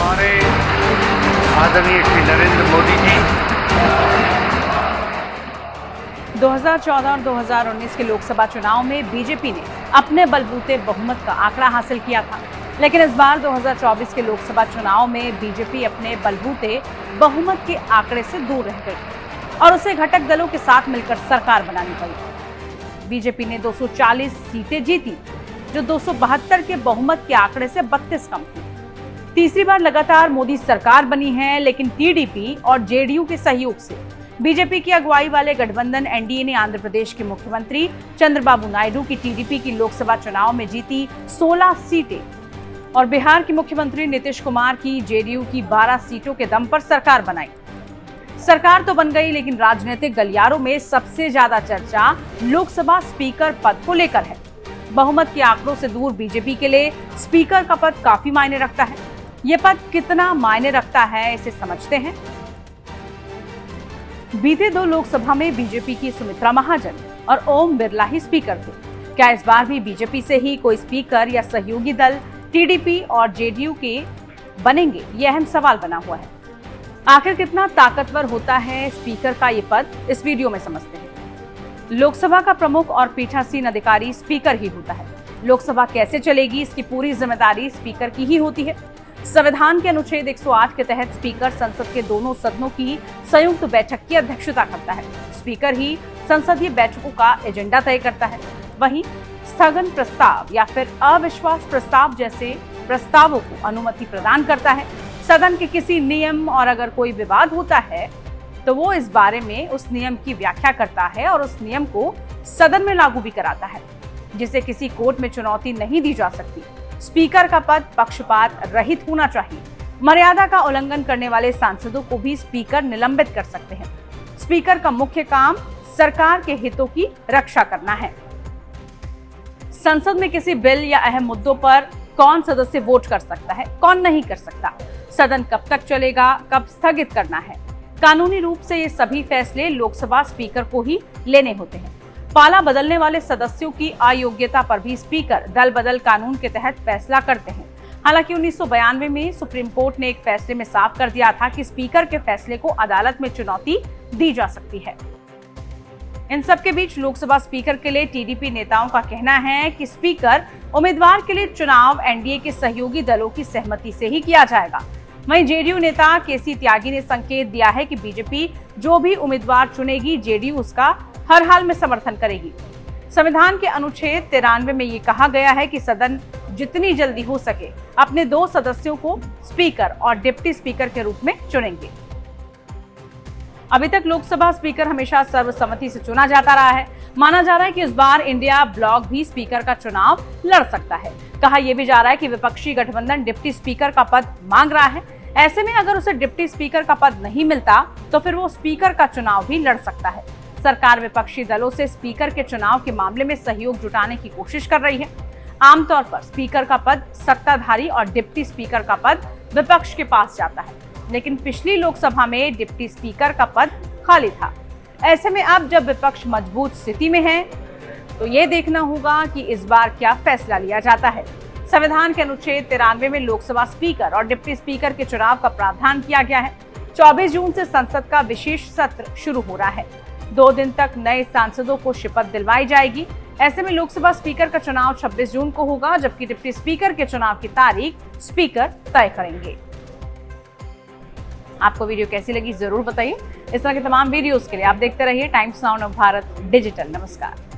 हमारे आदरणीय श्री नरेंद्र मोदी जी 2014 और 2019 के लोकसभा चुनाव में बीजेपी ने अपने बलबूते बहुमत का आंकड़ा हासिल किया था, लेकिन इस बार 2024 के लोकसभा चुनाव में बीजेपी अपने बलबूते बहुमत के आंकड़े से दूर रह गई और उसे घटक दलों के साथ मिलकर सरकार बनानी पड़ी। बीजेपी ने 240 सीटें जीती, जो 272 के बहुमत के आंकड़े से 32 कम थी। तीसरी बार लगातार मोदी सरकार बनी है, लेकिन टीडीपी और जेडीयू के सहयोग से बीजेपी की अगुवाई वाले गठबंधन एनडीए ने आंध्र प्रदेश के मुख्यमंत्री चंद्रबाबू नायडू की टीडीपी की लोकसभा चुनाव में जीती 16 सीटें और बिहार के मुख्यमंत्री नीतीश कुमार की जेडीयू की 12 सीटों के दम पर सरकार बनाई। सरकार तो बन गई, लेकिन राजनीतिक गलियारों में सबसे ज्यादा चर्चा लोकसभा स्पीकर पद को लेकर है। बहुमत के आंकड़ों से दूर बीजेपी के लिए स्पीकर का पद काफी मायने रखता है। ये पद कितना मायने रखता है, इसे समझते हैं। बीते 2 लोकसभा में बीजेपी की सुमित्रा महाजन और ओम बिरला ही स्पीकर थे। क्या इस बार भी बीजेपी से ही कोई स्पीकर या सहयोगी दल टीडीपी और जेडीयू के बनेंगे, ये अहम सवाल बना हुआ है। आखिर कितना ताकतवर होता है स्पीकर का ये पद, इस वीडियो में समझते हैं। लोकसभा का प्रमुख और पीठासीन अधिकारी स्पीकर ही होता है। लोकसभा कैसे चलेगी, इसकी पूरी जिम्मेदारी स्पीकर की ही होती है। संविधान के अनुच्छेद 108 के तहत स्पीकर संसद के दोनों सदनों की संयुक्त बैठक की अध्यक्षता करता है। स्पीकर ही संसदीय बैठकों का एजेंडा तय करता है। वहीं स्थगन प्रस्ताव या फिर अविश्वास प्रस्ताव जैसे प्रस्तावों को अनुमति प्रदान करता है। सदन के किसी नियम और अगर कोई विवाद होता है तो वो इस बारे में उस नियम की व्याख्या करता है और उस नियम को सदन में लागू भी कराता है, जिसे किसी कोर्ट में चुनौती नहीं दी जा सकती। स्पीकर का पद पक्षपात रहित होना चाहिए। मर्यादा का उल्लंघन करने वाले सांसदों को भी स्पीकर निलंबित कर सकते हैं। स्पीकर का मुख्य काम सरकार के हितों की रक्षा करना है। संसद में किसी बिल या अहम मुद्दों पर कौन सदस्य वोट कर सकता है, कौन नहीं कर सकता, सदन कब तक चलेगा, कब स्थगित करना है, कानूनी रूप से ये सभी फैसले लोकसभा स्पीकर को ही लेने होते हैं। पाला बदलने वाले सदस्यों की अयोग्यता पर भी स्पीकर दल बदल कानून के तहत फैसला करते हैं। हालांकि 1992 में सुप्रीम कोर्ट ने एक फैसले में साफ कर दिया था कि स्पीकर के फैसले को अदालत में चुनौती दी जा सकती है। इन सब के बीच लोकसभा स्पीकर के लिए टीडीपी नेताओं का कहना है कि स्पीकर उम्मीदवार के लिए चुनाव एनडीए के सहयोगी दलों की सहमति से ही किया जाएगा। वहीं जेडीयू नेता केसी त्यागी ने संकेत दिया है कि बीजेपी जो भी उम्मीदवार चुनेगी, जेडीयू उसका हर हाल में समर्थन करेगी। संविधान के अनुच्छेद 93 में ये कहा गया है कि सदन जितनी जल्दी हो सके अपने 2 सदस्यों को स्पीकर और डिप्टी स्पीकर के रूप में चुनेंगे। अभी तक लोकसभा स्पीकर हमेशा सर्वसम्मति से चुना जाता रहा है। माना जा रहा है कि इस बार इंडिया ब्लॉक भी स्पीकर का चुनाव लड़ सकता है। कहा यह भी जा रहा है कि विपक्षी गठबंधन डिप्टी स्पीकर का पद मांग रहा है। ऐसे में अगर उसे डिप्टी स्पीकर का पद नहीं मिलता तो फिर वो स्पीकर का चुनाव भी लड़ सकता है। सरकार विपक्षी दलों से स्पीकर के चुनाव के मामले में सहयोग जुटाने की कोशिश कर रही है। आमतौर पर स्पीकर का पद सत्ताधारी और डिप्टी स्पीकर का पद विपक्ष के पास जाता है, लेकिन पिछली लोकसभा में डिप्टी स्पीकर का पद खाली था। ऐसे में अब जब विपक्ष मजबूत स्थिति में है तो ये देखना होगा कि इस बार क्या फैसला लिया जाता है। संविधान के अनुच्छेद 93 में लोकसभा स्पीकर और डिप्टी स्पीकर के चुनाव का प्रावधान किया गया है। 24 जून से संसद का विशेष सत्र शुरू हो रहा है। 2 दिन तक नए सांसदों को शपथ दिलवाई जाएगी। ऐसे में लोकसभा स्पीकर का चुनाव 26 जून को होगा, जबकि डिप्टी स्पीकर के चुनाव की तारीख स्पीकर तय करेंगे। आपको वीडियो कैसी लगी जरूर बताइए। इस तरह के तमाम वीडियोस के लिए आप देखते रहिए टाइम्स नाउ भारत डिजिटल। नमस्कार।